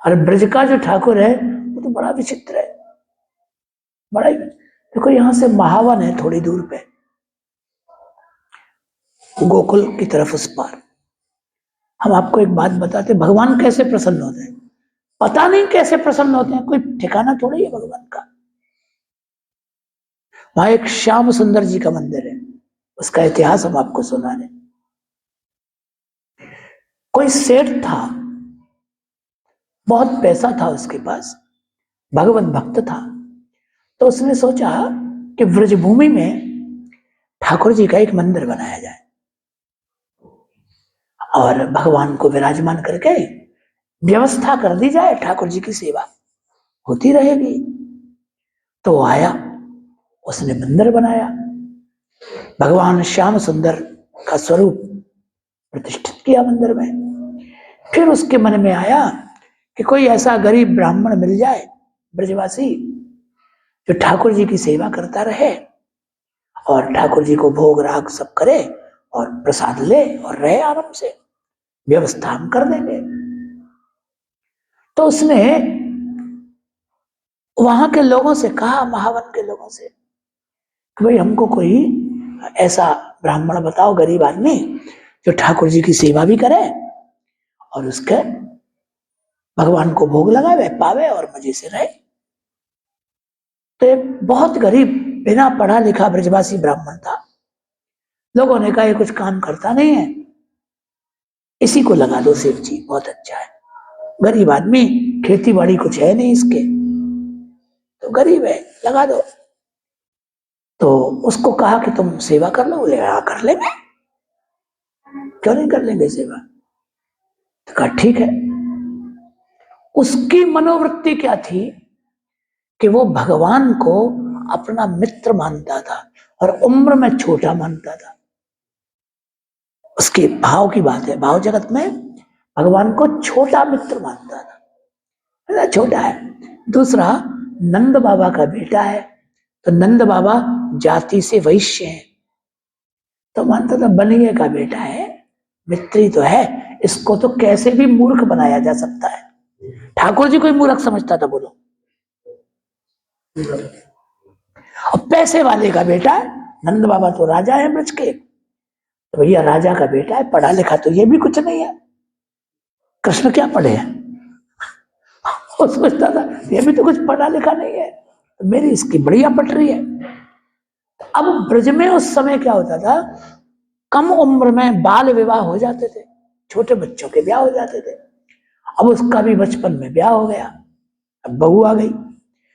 और ब्रज का जो ठाकुर है वो तो बड़ा विचित्र है, बड़ा ही। देखो यहां से महावन है थोड़ी दूर पे, गोकुल की तरफ उस पार। हम आपको एक बात बताते, भगवान कैसे प्रसन्न होते हैं, पता नहीं कैसे प्रसन्न होते हैं, कोई ठिकाना थोड़ी है भगवान का। वहां एक श्याम सुंदर जी का मंदिर है, उसका इतिहास हम आपको सुना रहे। कोई सेठ था, बहुत पैसा था उसके पास, भगवत भक्त था। तो उसने सोचा कि ब्रजभूमि में ठाकुर जी का एक मंदिर बनाया जाए और भगवान को विराजमान करके व्यवस्था कर दी जाए, ठाकुर जी की सेवा होती रहेगी। तो वो आया, उसने मंदिर बनाया, भगवान श्याम सुंदर का स्वरूप प्रतिष्ठित किया मंदिर में। फिर उसके मन में आया कि कोई ऐसा गरीब ब्राह्मण मिल जाए ब्रजवासी जो ठाकुर जी की सेवा करता रहे और ठाकुर जी को भोग राग सब करे और प्रसाद ले और रहे आराम से, व्यवस्था हम कर देंगे। तो उसने वहां के लोगों से कहा, महावन के लोगों से, कि भाई हमको कोई ऐसा ब्राह्मण बताओ, गरीब आदमी जो ठाकुर जी की सेवा भी करे और उसके भगवान को भोग लगावे, पावे और मजे से रहे। तो एक बहुत गरीब बिना पढ़ा लिखा ब्रजवासी ब्राह्मण था। लोगों ने कहा ये कुछ काम करता नहीं है, इसी को लगा दो सेठ जी, बहुत अच्छा है। गरीब आदमी, खेती बाड़ी कुछ है नहीं इसके, तो गरीब है, लगा दो। तो उसको कहा कि तुम सेवा कर लो। बोले हाँ कर लेंगे, क्यों नहीं कर लेंगे सेवा। तो कहा ठीक है। उसकी मनोवृत्ति क्या थी कि वो भगवान को अपना मित्र मानता था और उम्र में छोटा मानता था। उसके भाव की बात है, भाव जगत में भगवान को छोटा मित्र मानता था, छोटा है। दूसरा, नंद बाबा का बेटा है, तो नंद बाबा जाति से वैश्य है, तो मानता था बनिए का बेटा है, मित्री तो है, इसको तो कैसे भी मूर्ख बनाया जा सकता है। ठाकुर जी को ही मूर्ख समझता था, बोलो। और पैसे वाले का बेटा है, नंद बाबा तो राजा है ब्रज के, तो भैया राजा का बेटा है, पढ़ा लिखा तो ये भी कुछ नहीं है, कृष्ण क्या पढ़े हैं। वो सोचता था ये भी तो कुछ पढ़ा लिखा नहीं है, तो मेरी इसकी बढ़िया पट रही है। तो अब ब्रज में उस समय क्या होता था, कम उम्र में बाल विवाह हो जाते थे, छोटे बच्चों के ब्याह हो जाते थे। अब उसका भी बचपन में ब्याह हो गया, अब बहू आ गई।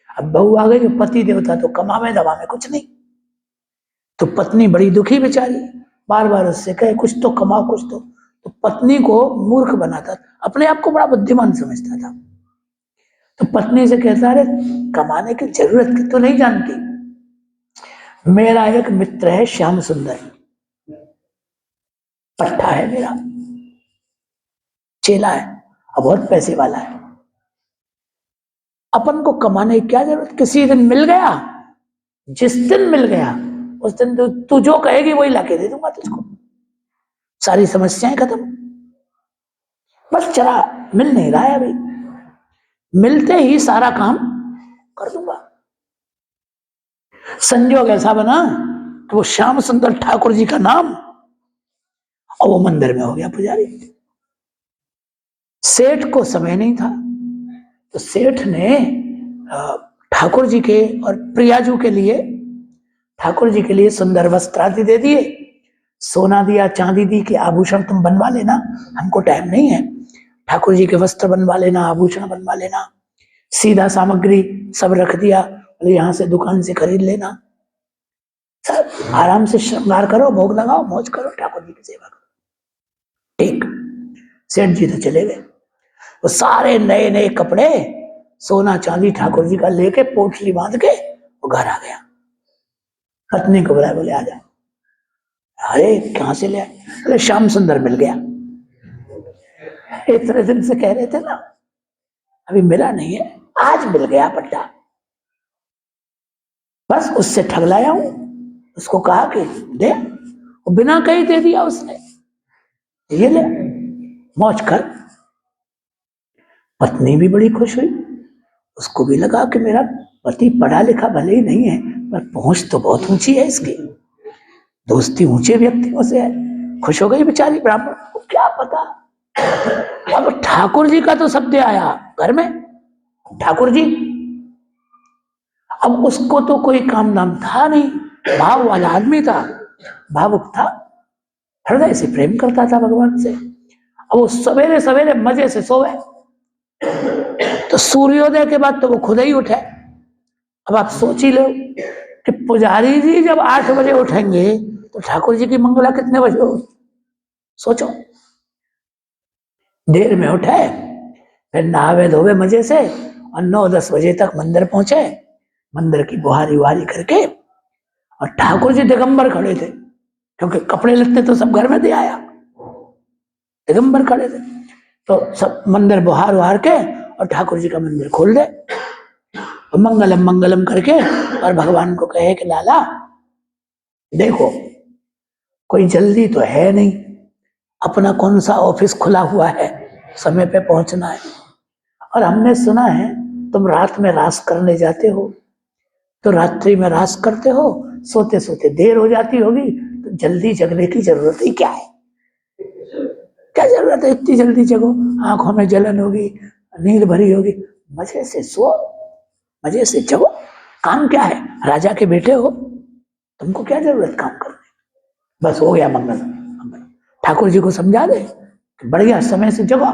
अब बहू आ गई, पति देवता तो कमावे दबावे कुछ नहीं, तो पत्नी बड़ी दुखी बेचारी, बार बार उससे कहे कुछ तो कमाओ कुछ तो पत्नी को मूर्ख बनाता, अपने आप को बड़ा बुद्धिमान समझता था। तो पत्नी से कहता है कमाने की जरूरत की तो नहीं जानती, मेरा एक मित्र है श्याम सुंदर, पट्टा है मेरा, चेला है और बहुत पैसे वाला है, अपन को कमाने की क्या जरूरत, किसी दिन मिल गया, जिस दिन मिल गया उस दिन तू जो कहेगी वही लाके दे दूंगा तुझको, सारी समस्याएं खत्म। बस चला, मिल नहीं रहा है अभी, मिलते ही सारा काम कर दूंगा। संजोग ऐसा बना कि वो श्याम सुंदर ठाकुर जी का नाम और वो मंदिर में हो गया पुजारी। सेठ को समय नहीं था, तो सेठ ने ठाकुर जी के और प्रियाजू के लिए, ठाकुर जी के लिए सुंदर वस्त्र आदि दे दिए, सोना दिया, चांदी दी कि आभूषण तुम बनवा लेना, हमको टाइम नहीं है, ठाकुर जी के वस्त्र बनवा लेना, आभूषण बनवा लेना, सीधा सामग्री सब रख दिया, यहां से दुकान से खरीद लेना, सब आराम से श्रृंगार करो, भोग लगाओ, मौज करो, ठाकुर जी की सेवा करो। ठीक, सेठ जी तो चले गए, वो सारे नए नए कपड़े, सोना चांदी ठाकुर जी का लेके पोटली बांध के वो घर आ गया। पत्नी को बुलाया, बोले आ जा। अरे कहां से ले आए, अरे श्याम सुंदर मिल गया, इतने दिन से कह रहे थे ना, अभी मिला नहीं है, आज मिल गया पट्टा, बस उससे ठग लाया हूं। उसको कहा कि दे, वो बिना कहीं दे दिया उसने, ये ले मौज कर। पत्नी भी बड़ी खुश हुई, उसको भी लगा कि मेरा पति पढ़ा लिखा भले ही नहीं है पर पहुंच तो बहुत ऊंची है इसकी, दोस्ती ऊंचे व्यक्तियों से है। खुश हो गई बेचारी ब्राह्मण को क्या पता। अब ठाकुर जी का तो शब्द आया घर में, ठाकुर जी, अब उसको तो कोई काम नाम था नहीं, भाव वाला आदमी था, भावुक था, हृदय से प्रेम करता था भगवान से। अब वो सवेरे सवेरे मजे से सोए, तो सूर्योदय के बाद तो वो खुद ही उठे। अब आप सोच ही लो कि पुजारी जी जब 8 बजे उठेंगे तो ठाकुर जी की मंगला कितने बजे होगी, सोचो। देर में उठे, फिर नहावे धोवे मजे से और 9-10 बजे तक मंदिर पहुंचे, मंदिर की बुहारी वुहारी करके, और ठाकुर जी दिगंबर खड़े थे क्योंकि कपड़े लत्ते तो सब घर में दे आया, दिगंबर खड़े थे। तो सब मंदिर बुहार वुहार के और ठाकुर जी का मंदिर खोल दे, तो मंगलम मंगलम करके और भगवान को कहे कि लाला देखो कोई जल्दी तो है नहीं, अपना कौन सा ऑफिस खुला हुआ है, समय पे पहुंचना है, और हमने सुना है तुम रात में रास करने जाते हो, तो रात्रि में रास करते हो, सोते सोते देर हो जाती होगी, तो जल्दी जगने की जरूरत ही क्या है, क्या जरूरत है इतनी जल्दी जगो, आंखों में जलन होगी, नींद भरी होगी, मजे से सो, मजे से जगो, काम क्या है, राजा के बेटे हो, तुमको क्या जरूरत काम करने। बस हो गया मंगल। ठाकुर जी को समझा दे कि बढ़िया समय से जगो,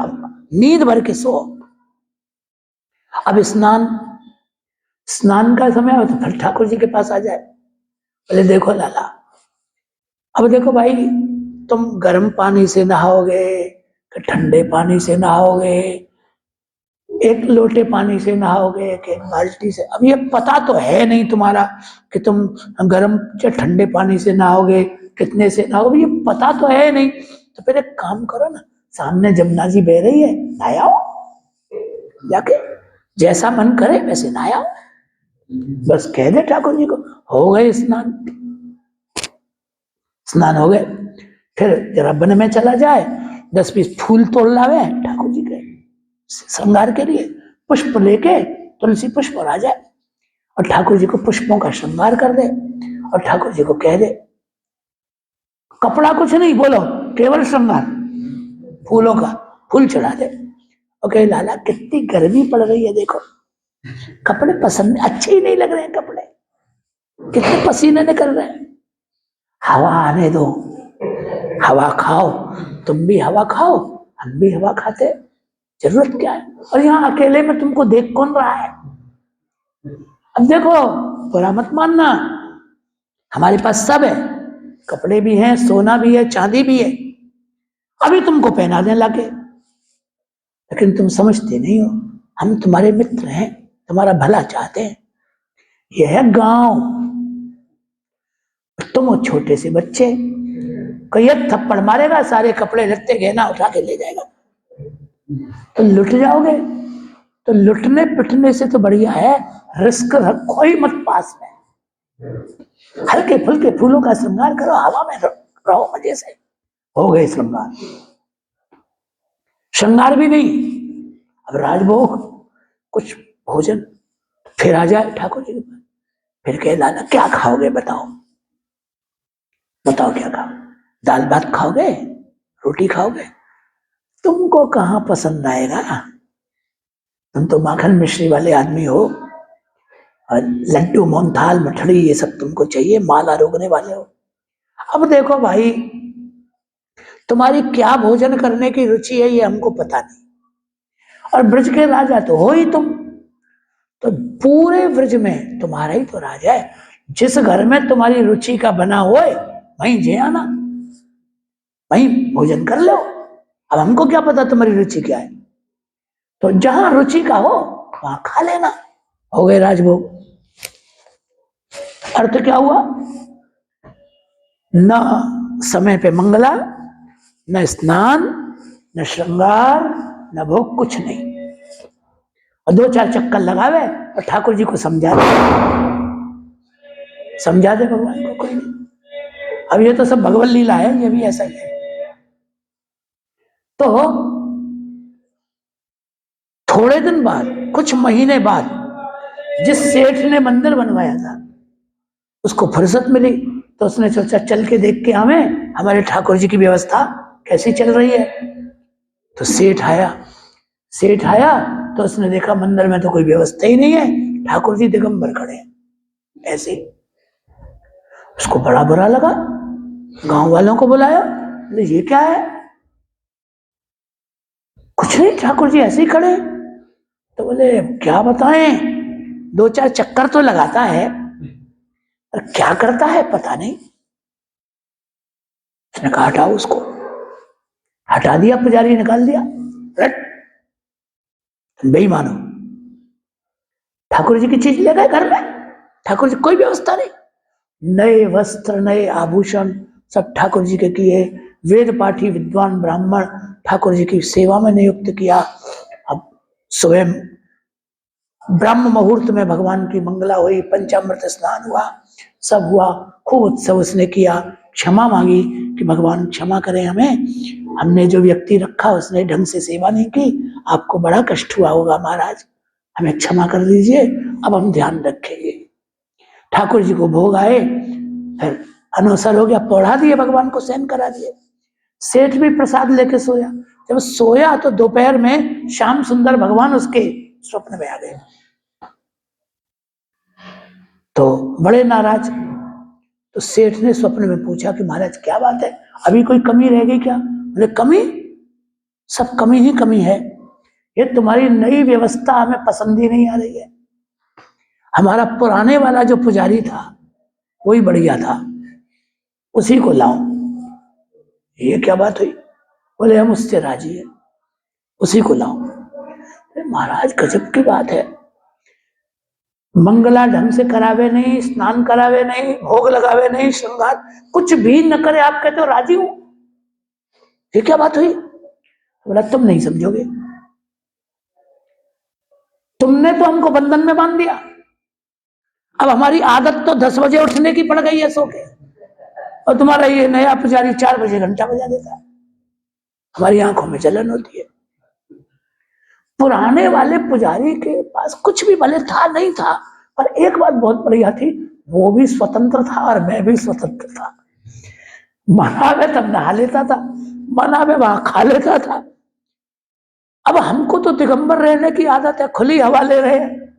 नींद भर के सो। अब स्नान का समय हो तो फिर ठाकुर जी के पास आ जाए, बोले देखो लाला, अब देखो भाई, तुम गर्म पानी से नहाओगे कि ठंडे पानी से नहाओगे, एक लोटे पानी से नहाओगे कि एक बाल्टी से, अब ये पता तो है नहीं तुम्हारा कि तुम गर्म या ठंडे पानी से नहाओगे, कितने से नहाओगे, ये पता तो है नहीं। तो फिर एक काम करो ना, सामने जमुना जी बह रही है, नहाओ जाके, जैसा मन करे वैसे नहाओ। बस कह दे ठाकुर जी को, हो गए स्नान, स्नान हो गए, फिर जरा वन में चला जाए, 10-20 फूल तोड़ लावे ठाकुर जी के श्रृंगार के लिए, पुष्प लेके तुलसी पुष्प और आ जाए, और ठाकुर जी को पुष्पों का श्रृंगार कर दे, और ठाकुर जी को कह दे, कपड़ा कुछ नहीं बोलो, केवल श्रृंगार फूलों का, फूल चढ़ा दे, और कहे लाला कितनी गर्मी पड़ रही है, देखो कपड़े पसंद अच्छे ही नहीं लग रहे हैं, कपड़े कितने पसीने निकल रहे हैं, हवा आने दो, हवा खाओ, तुम भी हवा खाओ, हम भी हवा खाते, जरूरत क्या है, और यहाँ अकेले में तुमको देख कौन रहा है। अब देखो बुरा मत मानना, हमारे पास सब है, कपड़े भी हैं, सोना भी है, चांदी भी है, अभी तुमको पहना दें लाके, लेकिन तुम समझते नहीं हो, हम तुम्हारे मित्र हैं, तुम्हारा भला चाहते हैं, यह है गांव, तुम हो छोटे से बच्चे, कोई एक थप्पड़ मारेगा, सारे कपड़े लत्ते गहना उठा के ले जाएगा, तो लुट जाओगे। तो लुटने पिटने से तो बढ़िया है रिस्क रखो ही मत पास में, हल्के फुल्के फूलों का श्रृंगार करो, हवा में रहो मजे से, हो गए श्रृंगार। श्रृंगार भी नहीं, अब राजभोग कुछ भोजन, फिर आ जाए ठाकुर जी के पास, फिर कहे लाला क्या खाओगे, बताओ बताओ क्या खाओ, दाल भात खाओगे, रोटी खाओगे, तुमको कहां पसंद आएगा, तुम तो माखन मिश्री वाले आदमी हो, और लड्डू मोहनथाल मठड़ी ये सब तुमको चाहिए, माला रोकने वाले हो। अब देखो भाई, तुम्हारी क्या भोजन करने की रुचि है ये हमको पता नहीं, और ब्रज के राजा तो हो ही तुम, तो पूरे ब्रज में तुम्हारा ही तो राजा है, जिस घर में तुम्हारी रुचि का बना हुआ है वहीं जे आना, वहीं भोजन कर लो, अब हमको क्या पता तुम्हारी रुचि क्या है, तो जहां रुचि का हो वहां खा लेना, हो गए राजभोग। अर्थ क्या हुआ, न समय पे मंगला, न स्नान, न श्रृंगार, न भोग, कुछ नहीं, और 2-4 चक्कर लगावे और ठाकुर जी को समझा दे, समझा दे भगवान को, कोई नहीं। अब ये तो सब भगवत लीला है, ये भी ऐसा ही है। तो थोड़े दिन बाद, कुछ महीने बाद, जिस सेठ ने मंदिर बनवाया था उसको फुर्सत मिली, तो उसने सोचा चल के देख के हमें हमारे ठाकुर जी की व्यवस्था कैसी चल रही है। तो सेठ आया तो उसने देखा मंदिर में तो कोई व्यवस्था ही नहीं है, ठाकुर जी दिगंबर खड़े हैं ऐसे। उसको बड़ा बुरा लगा, गांव वालों को बुलाया, बोले ये क्या है? कुछ नहीं, ठाकुर जी ऐसे ही खड़े। तो बोले क्या बताएं, 2-4 चक्कर तो लगाता है और क्या करता है पता नहीं। उसने कहा हटाओ उसको, हटा दिया, पुजारी निकाल दिया। तुम बेईमान हो, ठाकुर जी की चीज ले गए घर में, ठाकुर जी कोई व्यवस्था नहीं, नए वस्त्र नए आभूषण सब ठाकुर जी के किए, वेद पाठी विद्वान ब्राह्मण ठाकुर जी की सेवा में नियुक्त किया। अब स्वयं ब्रह्म मुहूर्त में भगवान की मंगला हुई, पंचामृत स्नान हुआ, सब हुआ, खूब उत्सव उसने किया, क्षमा मांगी कि भगवान क्षमा करें हमें, हमने जो व्यक्ति रखा उसने ढंग से सेवा नहीं की, आपको बड़ा कष्ट हुआ होगा महाराज, हमें क्षमा कर दीजिए, अब हम ध्यान रखेंगे। ठाकुर जी को भोग आए, फिर अनुसर हो गया, पढ़ा दिए भगवान को, शयन करा दिए। सेठ भी प्रसाद लेके सोया, जब सोया तो दोपहर में श्याम सुंदर भगवान उसके स्वप्न में आ गए, तो बड़े नाराज। तो सेठ ने स्वप्न में पूछा कि महाराज क्या बात है, अभी कोई कमी रह गई क्या? बोले कमी, सब कमी ही कमी है, ये तुम्हारी नई व्यवस्था हमें पसंद ही नहीं आ रही है, हमारा पुराने वाला जो पुजारी था वही बढ़िया था, उसी को लाओ। ये क्या बात हुई? बोले हम उससे राजी है, उसी को लाओ। महाराज गजब की बात है, मंगला ढंग से करावे नहीं, स्नान करावे नहीं, भोग लगावे नहीं, श्रृंगार कुछ भी न करे, आप कहते हो राजी हूं, ये क्या बात हुई? बोला तुम नहीं समझोगे, तुमने तो हमको बंधन में बांध दिया, अब हमारी आदत तो 10 बजे उठने की पड़ गई है सो के, और तुम्हारा ये नया पुजारी 4 बजे घंटा बजा देता है, हमारी आंखों में जलन होती है। पुराने वाले पुजारी के पास कुछ भी भले था नहीं था, पर एक बात बहुत बढ़िया थी, वो भी स्वतंत्र था और मैं भी स्वतंत्र था, मना में तब नहा लेता था, मना में वहां खा लेता था। अब हमको तो दिगंबर रहने की आदत है, खुली हवा ले रहे हैं,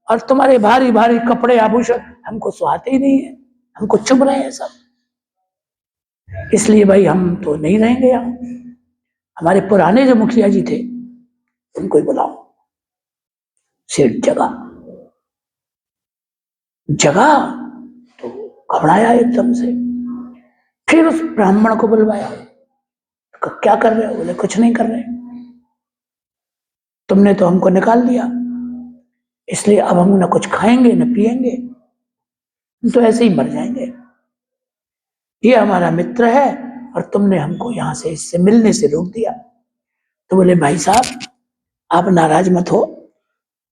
और तुम्हारे भारी भारी कपड़े आभूषण हमको सुहाते ही नहीं है, हमको चुभ रहे हैं सब, इसलिए भाई हम तो नहीं रहेंगे यहाँ। हमारे पुराने जो मुखिया जी थे उनको ही बुलाओ। सेठ जगा तो घबराया एकदम से, फिर उस ब्राह्मण को बुलवाया, क्या कर रहे हो? बोले कुछ नहीं कर रहे, तुमने तो हमको निकाल दिया, इसलिए अब हम न कुछ खाएंगे न पिएंगे, तो ऐसे ही मर जाएंगे, ये हमारा मित्र है और तुमने हमको यहां से इससे मिलने से रोक दिया। तो बोले भाई साहब आप नाराज मत हो,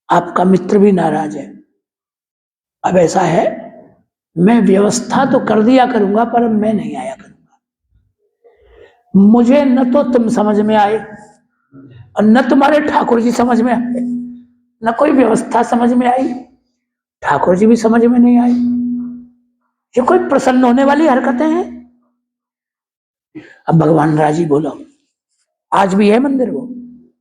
आपका मित्र भी नाराज है, अब ऐसा है मैं व्यवस्था तो कर दिया करूंगा पर मैं नहीं आया करूंगा, मुझे न तो तुम समझ में आए और न तुम्हारे ठाकुर जी समझ में आए, न कोई व्यवस्था समझ में आई, ठाकुर जी भी समझ में नहीं आई, ये कोई प्रसन्न होने वाली हरकतें हैं? अब भगवान राजी, बोलो आज भी है मंदिर वो,